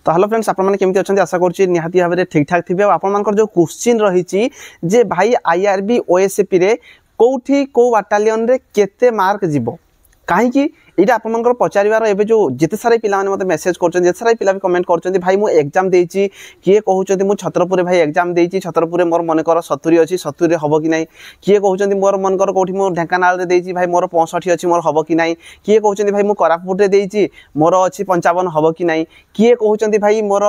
तो hello friends आपण माने केमती अछंती आशा करछि निहाती भाबरे ठीक ठाक थिबे आपण मानकर जो क्वेश्चन रहिछि जे भाई आईआरबी ओएसपी रे कोठी को बटालियन रे केते मार्क जिवो काहे एटा आपनकर पचारिवार एबे जो जिते सारे पिला माने मते मेसेज करछन जे सारे पिला भी कमेंट करछन भाई मु एग्जाम देछि किए कहउछन मु छत्रपुर भाई एग्जाम देछि छत्रपुर मोर मन कर 70 अछि 70 रे हबो कि नै किए कहउछन मोर मन कर कोठी मु ढेंकानाल रे देछि भाई मोर 65 अछि मोर हबो कि नै किए कहउछन भाई मु कोरापुट रे देछि मोर अछि 55 हबो कि नै किए कहउछन भाई मोर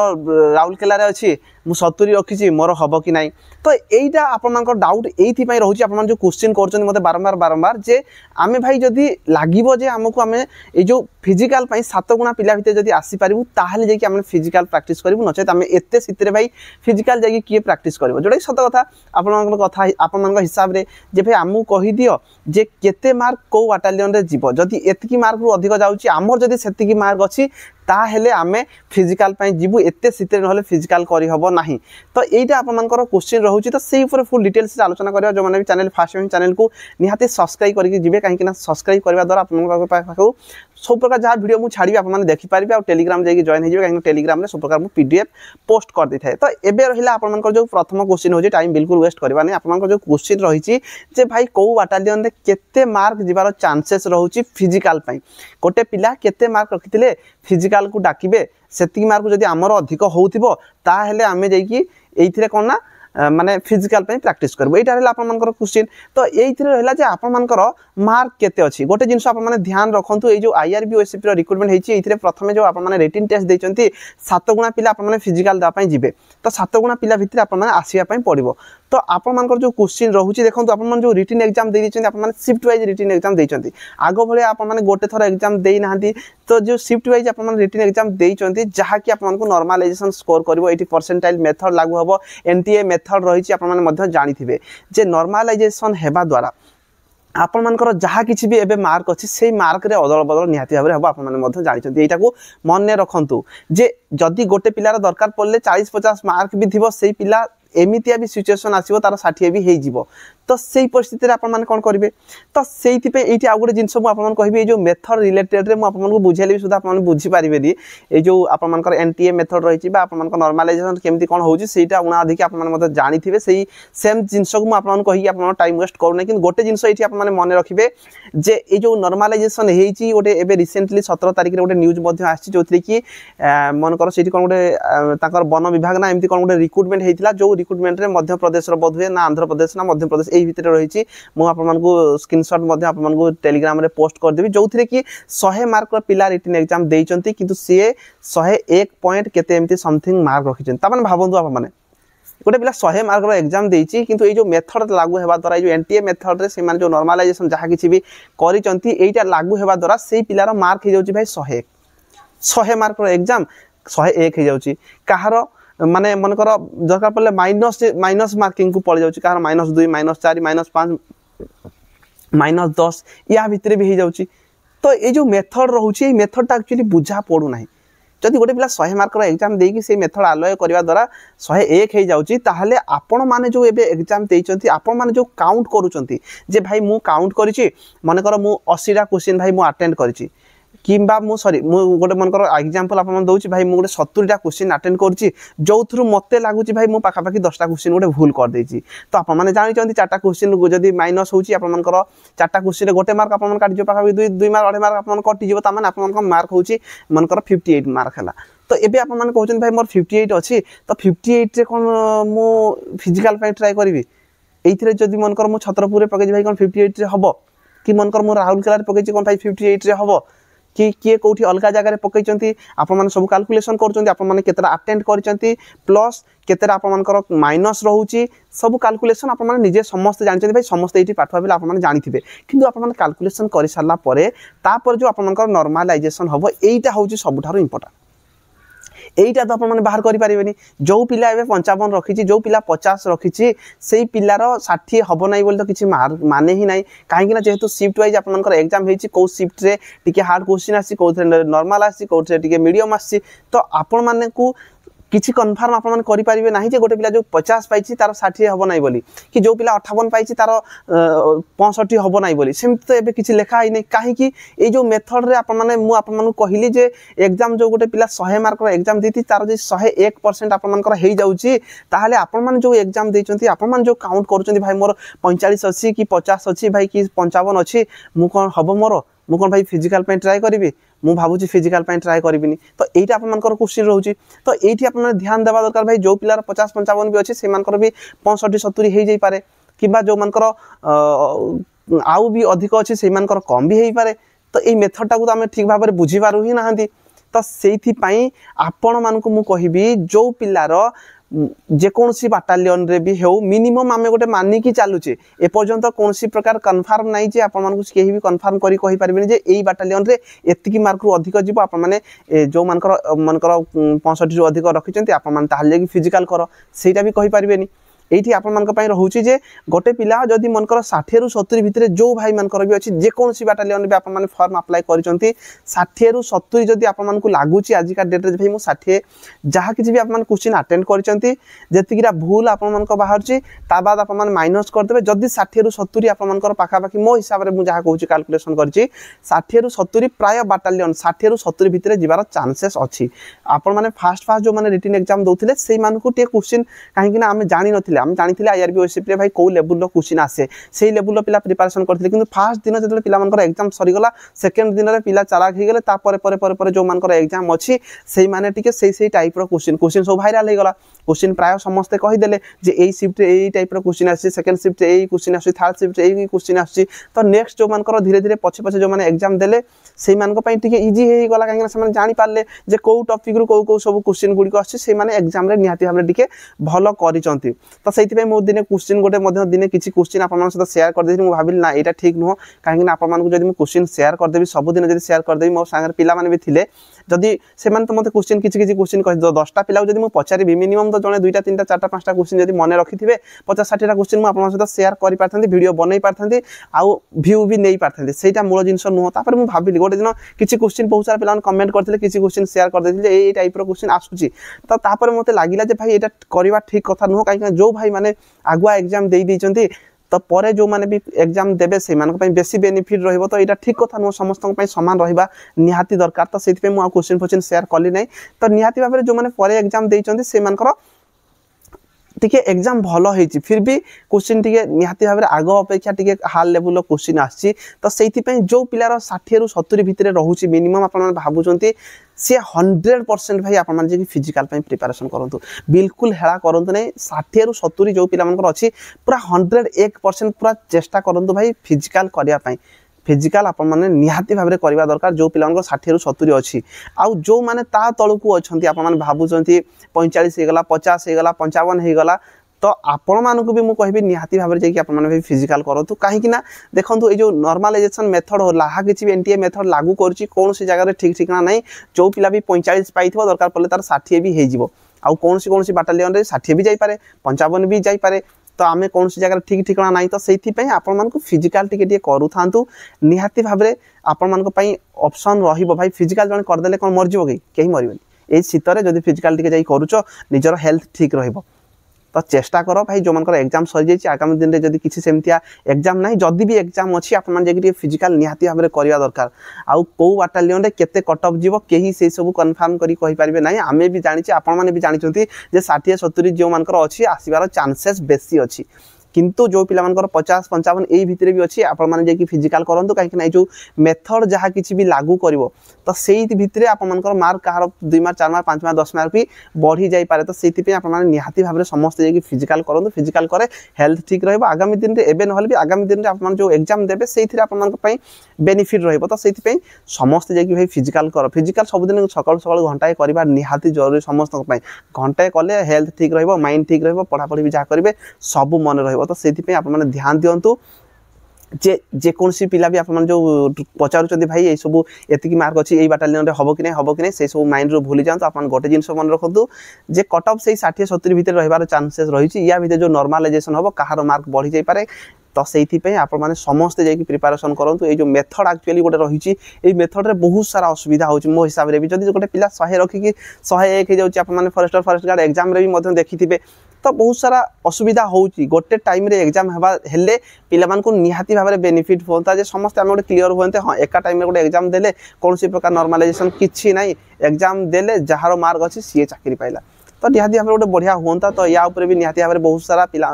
राउरकेला रे अछि मु 70 रखिछि मोर हबो कि नै तो एइटा आपनकर डाउट एइथि पई रहउछि आपन जो क्वेश्चन करछन मते बारंबार जे आमे भाई जदी लागिबो जे हमकु आमे ए जो फिजिकल पई 7 गुणा पिला भितर जदी आसी पारिबु ताहाले जे कि आमे फिजिकल प्रैक्टिस करबु नचे आमे एते सितरे भाई फिजिकल जे कि किए प्रैक्टिस करबो जोडा सत कथा आपनकर कथा आपनकर हिसाब रे जे भाई हमु कहि दियो जे केते मार्क को बटालियन रे जीवो जदी एतकी मार्क रु अधिक जाउची हमर जदी सेतिकी मार्क अछि ता हेले आमे फिजिकल पई जीवु एते सितरे नहले फिजिकल करि हबो नाही तो एइटा आपनकर क्वेश्चन रहउची तो सेही ऊपर फुल डिटेल्स से आलोचना करियो जो माने भी चैनल फर्स्ट टाइम चैनल को निहाते सब्सक्राइब करके जिवे काहे कि ना सब्सक्राइब करबा द्वारा आपनकर पाखो सब प्रकार जहाँ वीडियो मु छाड़ी आप देखि पारिबे और टेलीग्राम जाई जॉइन हो जाए टेलीग्राम में सब प्रकार मु पीडीएफ पोस्ट कर दी थाए तो एबे रहिला आपनकर जो प्रथम क्वेश्चन होजे टाइम बिल्कुल वेस्ट करबा नै आपनकर जो क्वेश्चन रहिछि जे भाई को बटालियन रे केते मार्क जिबार चांसेस रहउछि फिजिकल पई गोटे पिला केते मार्क रखिथिले फिजिकल को डाकिबे सेति मार्क जदी हमर अधिक होउथिबो ता हेले आमे जाई कि एइथिरे कोन ना माने फिजिकल पे प्रैक्टिस करबो एटा रहला आपन मानकर क्वेश्चन तो एइथिरे रहला जे आपन मानकर मार्क केते अछि गोटे जिंस आपन माने ध्यान रखंतु ए जो आईआरबी ओएसपी रो रिक्रूटमेंट हेछि एइथिरे प्रथमे जो आपन माने रिटन टेस्ट दैचंती 7 गुणा पिला आपन माने फिजिकल दा पई जिवे तो 7 गुणा पिला भितरे आपन माने आसीया पई पड़िबो तो आपन मानकर जो क्वेश्चन रहउछि देखंतु आपन माने जो रिटन एग्जाम दे दैचंती आपन माने शिफ्ट वाइज रिटन एग्जाम दैचंती आगो भले आपन माने गोटे थर एग्जाम देई नाहंती तो जो शिफ्ट वाइज आपन माने रिटन एग्जाम दैचंती जहा कि आपन मानकु नॉर्मलाइजेशन स्कोर करबो 80 परसेंटाइल मेथड लागू हबो एनटीए मेथड रहिछि आपन माने मध्य जानिथिबे जे नॉर्मलाइजेशन हेबा द्वारा आपन मानकर जहा किछि भी एबे मार्क अछि सेही मार्क रे अदल बदल निहाती भाबरे हबो आपन माने मध्य जानिछथि एटा को मन ने रखंतु जे जदी गोटे पिलार दरकार पड़ले 40-50 मार्क भी थिबो सेही पिला एमितिया भी सिचुएशन आसीबो तार 60 भी हेइ जिवो तो सेही परिस्थिति रे आपन माने कोन करिवे तो सेहिति पे एठी आ गुटे जिंस मु आपन माने कहिबे ए जो मेथड रिलेटेड रे मु आपन माने बुझेले भी सुदा आपन माने बुझी पारिबेनी ए जो आपन मानकर एनटीए मेथड रहिछि बा आपन मानकर नॉर्मलाइजेशन केमति कोन होउछि सेटा उना अधिक आपन माने मते जानिथिबे सेही सेम जिंस को मु आपन माने कहि आपन टाइम वेस्ट करू नै किन गोटे जिंस एठी आपन माने मने रखिबे जे ए जो नॉर्मलाइजेशन हेइछि गोटे एबे रिसेंटली 17 तारिख रे गोटे न्यूज मध्ये आछि जोथि कि मानकर सेठी कोन गोटे ताकर वन विभाग ना एमति कोन गोटे रिक्रूटमेंट हेइतिला जो रिक्रूटमेंट रे मध्य प्रदेश रो बधुए ना आंध्र प्रदेश ना मध्य प्रदेश एही भितरे रहिछि मु आपन मानकु स्क्रीनशॉट मध्ये आपन मानकु टेलीग्राम रे पोस्ट कर देबी जोथि कि 100 मार्क रो पिला रिटन एग्जाम देइचंती किंतु से 101 पॉइंट केते एमति समथिंग मार्क रखिचन ता माने भाबंतु आपन माने गोटे पिला 100 मार्क रो एग्जाम देइछि किंतु ए जो मेथड लागू हेबा द्वारा ए जो एनटीए मेथड रे से माने जो नॉर्मलाइजेशन जहा किछि भी करिचंती एटा लागू हेबा द्वारा सेही पिला रो मार्क हे जाउछि भाई 100 मार्क रो एग्जाम 101 हे जाउछि काहारो माने मन कर दरकार पड़ले माइनस मार्किंग को पड़ जाउछि कार -2 -4 -5 -10 या भितरे भी हे जाउछि तो ए जो मेथड रहउछि ए मेथड ता एक्चुअली बुझा पड़ू नाही जदि गोटे पिला 100 मार्क रो एग्जाम देई कि से मेथड अप्लाई करबा द्वारा 101 हे जाउछि ताहाले आपण माने जो एबे एग्जाम देइचंती आपण माने जो काउंट करूचंती जे भाई मु काउंट करिछि माने कर मु 80 टा क्वेश्चन भाई मु अटेंड करिछि किंबा मु सॉरी मु गोटे मन कर एग्जांपल आपन दउछि भाई मु गोटे 70 टा क्वेश्चन अटेंड करछि जोथरु मते लागुछि भाई मु पाखा पाखी 10 टा क्वेश्चन गोटे भूल कर देछि तो आपन माने जानि चंती 4 टा क्वेश्चन जदी माइनस होछि आपन मन कर 4 टा क्वेश्चन रे गोटे मार्क आपन मन काटि जो पाखा 2 मार्क 2.5 मार्क आपन कटि जिवो त माने आपन मन मार्क होछि मन कर 58 मार्क हला तो एबे आपन माने कहउछन भाई मोर 58 अछि तो 58 रे कोन मु फिजिकल पे ट्राई करबी एइथिरे जदी मन कर मु छत्रपुर रे पके भाई कोन 58 रे हबो कि मन कर मु राहुलकेला रे पके कोन भाई 58 रे हबो कि किए कोठी अलगा जगह रे पकैचंती आपन माने सब कैलकुलेशन करचंती आपन माने केतरा अटेंड करचंती प्लस केतरा आपन मानकर माइनस रहउची सब कैलकुलेशन आपन माने निजे समस्त जानिचंती भाई समस्त एठी पाठवा बिला आपन माने जानिथिबे किंतु आपन माने कैलकुलेशन करि सारला परे तापर जो आपन मानकर नॉर्मलाइजेशन हबो एइटा होची सबठारो इंपोर्टेंट एइटा तो आपन माने बाहर करि पारिबेनी जो पिला एबे 55 रखिछि जो पिला 50 रखिछि सेही पिलार 60 हबो नै बोल तो किछि माने ही नै काहे कि ना जेहेतु शिफ्ट वाइज आपन मानकर एग्जाम हेछि को शिफ्ट रे टिके हार्ड क्वेश्चन आसी को नॉर्मल आसी को टिके मीडियम आसी तो आपन माने को किसी कन्फर्म आप करेंगे ना जे गोटे पिला जो 50 पाई तार 60 हम ना बोली कि जो पिला 58 पाई तार 65 हम ना बोली सेमती तो ये किसी लिखा ही नहीं कहीं ये जो मेथड रे आपको कहली जे एग्जाम जो गोटे पिला 100 मार्क एग्जाम देती तार जो 101% आपर ताहले आपण जो एग्जाम देते आपण जो काउंट कर भाई मोर 45 अच्छी कि 50 अच्छी भाई कि 55 अच्छी मु कौन हम मोर मु कौन भाई फिजिकल ट्राए करी मु भावुँ फिजिकल ट्राए करी तो यही आपर क्वेश्चन रोचे तो ये आप ध्यान देवा दरकार भाई जो पिलार 50-55 भी अच्छे से भी 65-70 हो जापे कि जो मानकर आउ भी अधिक अच्छे से कम भी हो पारे तो ये मेथडटा को आम ठीक भाव में बुझीपार ही ना तो से आपण मानक मु कहबी जो पिलार जेकोसी बाटालियन रे भी हो मिनिमम आम गोटे मानिकी चलुचे एपर्यंत कौन प्रकार कन्फर्म नाई जे आपण मानक केही भी कन्फर्म करी कहि परिबेनी जे एई बाटालियन रे एतिकी मार्क रु अधिक जीव आपण माने जो मानकर 65 रु अधिक रखिचंती आपण मान ताहले कि फिजिकल कर सेटा भी कहि परिबेनी ये रोचे जे गोटे पिला जदि मनकर 60 रु 70 भितर जो भाई मनकर भी अच्छी जेकोसी बाटालियन भी आपने फॉर्म अप्लाई कर 60 रु 70 जदि आपको लगुच आजिका डेट भाई मुझे 60 जहाँ किसी भी आप क्वेश्चन अटेंड कर भूल आप बाहर बाद आप माइनस करदे जदि 60 रु 70 आपर पाखापाखि मो हिसाब से मुझे कहूँ कैलकुलेशन कर 60 रु 70 प्राय बाटालियन 60 रु 70 भितर जीवार चांसेस अच्छी आपण मैंने फास्ट जो मैंने रिटन एग्जाम दौले से क्वेश्चन कहीं आम जानी नथिले हम जानी आईआरबी ओएसएपी भाई कौ लेवल क्वेश्चन आसे से लेवल पिला प्रिपरेशन करते कि फास्ट दिन जो पिला एग्जाम सरीगला सेकेंड दिन में पिला चालाक हो गले जो मान एग्जाम अच्छी से माने से टाइप क्वेश्चन सब भाइराल हो गला क्वेश्चन प्राय समस्ते कहीदेले जे यही शिफ्ट यही टाइप क्वेश्चन आसी सेकेंड शिफ्ट यही क्वेश्चन आसी थर्ड शिफ्ट यही क्वेश्चन आसी तो नेक्स्ट जो मान धीरे धीरे पछे पछे जो मैंने एग्जाम देले से इजी हो गला कहीं जानी पारे जे कौ टॉपिक रु कौ सब क्वेश्चन गुड़िक आसी एग्जाम रे निहाती भाव में भल करिसंती तो से मो दिन क्वेश्चन गोटे दिन किसी क्वेश्चन आप सहित शेयर करदे भाविली ना यहाँ ठीक नुह कहीं आपको क्वेश्चन शेयर करदेवी सबुदिन जब शेयर करदेवी मो सागर पिला भी थे जदि से तो मत क्वेश्चन किसी क्वेश्चन कह 10टा पिला जब मुझे पचारि मिनिमम तो जड़े 2टा 3टा 4टा 5टा क्वेश्चन जब मन रखि थे 50-60टा क्वेश्चन मुझे सहित शेयर कर पारथांती वीडियो बनई पारथांती आउ व्यू भी नहीं पारथांती सेटा मूल जिनस नुह तापर मुझे भाविली गोटे दिन किसी क्वेश्चन बहुत सारा पिला कमेंट करते किसी क्वेश्चन शेयर करदे ये टाइप क्वेश्चन आसूची तो तापर मत लगिला भाई यहाँ करवा ठीक कथा नुह कहीं जो भाई मैंने आगुआ एग्जाम दे देइचंती तो परे जो माने भी एग्जाम देबे से मानक पई बेसी बेनिफिट रहइबो तो एटा ठीक कथा नो समस्त पई समान रहिबा निहाती दरकार तो सेति पे मु क्वेश्चन शेयर कली नै तो निहाती भाबरे जो माने परे एग्जाम देइचंती से मानकर टिके एग्जाम भल होइछि फिर भी क्वेश्चन टिके निहाती भाबरे आगो अपेक्षा टिके हाल लेवल क्वेश्चन आछि तो सेति पे जो पिलार 60 रु 70 भितरे रहउछि मिनिमम आपन भाबुचंती सी 100% भाई आप फिजिकल प्रिपरेशन करूँ बिल्कुल हेला करूँ नहीं 60 रु 70 जो पिला अच्छी पूरा 101% पूरा चेष्टा करूँ भाई फिजिकल करने फिजिकल आप निहाती भाव में करवा दरकार जो पिला 60 रु 70 अच्छी आउ जो मैंने ता तलू अच्छा आप भावुं 45 होगला 50 होगला 55 होगला तो आपण मानक भी मुझे कहबी निहाती भाव में फिजिकल करूँ कहीं देखो ये जो नॉर्मलाइजेशन मेथड लाहा किसी भी एनटीए मेथड लागू करुँची कौन सी जगह ठीक ठिकाना ना जो पिला भी 45 पाई दरकार पड़े तार 60 भी हो कौन सी बाटालियन रे 60 भी जापे 55 भी जापे तो आम कौन सी जगह ठीक ठिकाना ना तो से आपण फिजिकल टे करूँ निहाती भाव में आपण ऑप्शन रही फिजिकल जन करदे कौन मरज कहीं मरबे ये शीतर जब फिजिकल टे करुच निजर हेल्थ ठीक रहिबो तो चेष्टा करो भाई जो मन एग्जाम सरी जाइए आगामी दिन में जब किसी सेमतिया एग्जाम ना जदि भी एग्जाम अच्छी आप फिजिकल निहाती भाव में करवा दरकार आउ कौ बाटालियन केते कट ऑफ जीव कहीं से सब कन्फर्म करी कहि परिबे नाही आमे भी जानिचे आपण माने भी जानिचंती जे 60-70 जो मानकर अच्छी आसीबार चांसेस बेसी अच्छी किंतु जो पिला 50-55 यही भितर भी अच्छी आप फिजिकल करूँ कहीं जो मेथड जहाँ किसी भी लागू कर तो से भितर आप मार्क कहार 2 मार्क 4 मार्क 5 मार्क 10 मार्क भी बढ़ी जापे तो से निहाती भाव में समस्त फिजिकल करूँ फिजिकल करे हेल्थ ठीक रहा आगामी दिन में एवं ना भी आगामी दिन में आप जो एग्जाम देते से बेनिफिट रही तो से समस्त भाई फिजिकल कर फिजिकल सबुदिन सकाल सकाल घंटाए करवा निहाती जरूरी समस्त घंटाए कले हेल्थ ठीक रहा माइंड ठीक रहा पढ़ापढ़ी भी जहाँ करेंगे सब मन रहा तो से आप ध्यान दिंतु जे जेकोसी पिला भी आप जो पचारुंट भाई ये सब एतिकी मार्क अच्छी यही बाटालियन हम कि नहीं से सब माइंड रू भूली जातु आप गोटे जिन मन रखु जे कट ऑफ से 60-70 भितर रही चांसेस रही या भितर जो नॉर्मलाइजेशन हम कहार मार्क बढ़ी जापे तो से आपने समस्ते जाकि प्रिपारेसन करूँ ये जो मेथड एक्चुअली गोटे रही मेथड बहुत सारा असुविधा हो मो हिसाब से भी जब गोटे पिला 100 रखिकी 101 हो जाए फॉरेस्टर फॉरेस्ट गार्ड एग्जाम भी देखिथे तो बहुत सारा असुविधा होची गोटे टाइम रे एग्जाम हेले पिलामान को निहाती भाव में बेनिफिट होता जे समस्त आम गोटे क्लीयर होते हाँ एका टाइम रे गोटे एग्जाम देले कौन प्रकार नॉर्मलाइजेशन किछि नहीं एग्जाम देले जार मार्क अच्छी सी चाकरी पाइला तो निहाती भाव गोटे बढ़िया होता तो या ऊपर भी निहाती भाव बहुत सारा पिला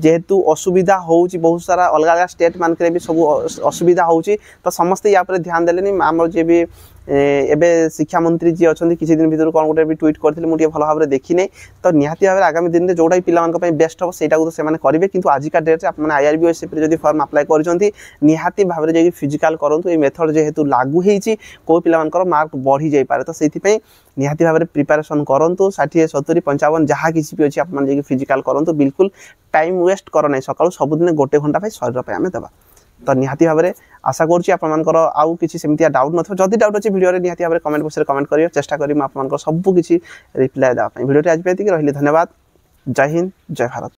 जेहेतु असुविधा होची बहुत सारा अलग अलग स्टेट मानक भी सब असुविधा होची तो समस्ते या ध्यान देले आम जे भी एबे शिक्षा मंत्री जी अच्छा किसी दिन भर कौन गोटे भी ट्वीट करते मुझे भल भाव में देखी नहीं तो निहाती भाव आगामी दिन में जोटा पिला बेस्ट हम सहीटा को तो करेंगे किंतु आजिका डेट्रे आप IRB OSCP जब फॉर्म अप्लाई कर निहाती भाव में फिजिकल करूँ ये मेथड जेहेतु लागू होती कौ पिला मार्क बढ़ी जापे तो से निहाती भाव में प्रिपारेसन करूँ 60 70 55 जहाँ किसी भी अच्छी आप फिजिकल करूँ बिल्कुल टाइम वेस्ट कर ना सका सबुदिन गोटे घंटा शरीर आम देवा तो निहाती भाव में आशा कर आउ किसी सेमती डाउट न जदि डाउट अच्छे वीडियो निहाती भाव में कमेंट बॉक्स में कमेंट करिए चेष्टा करी सब किसी रिप्लाई देवाई वीडियो आज रही धन्यवाद जय हिंद जय भारत।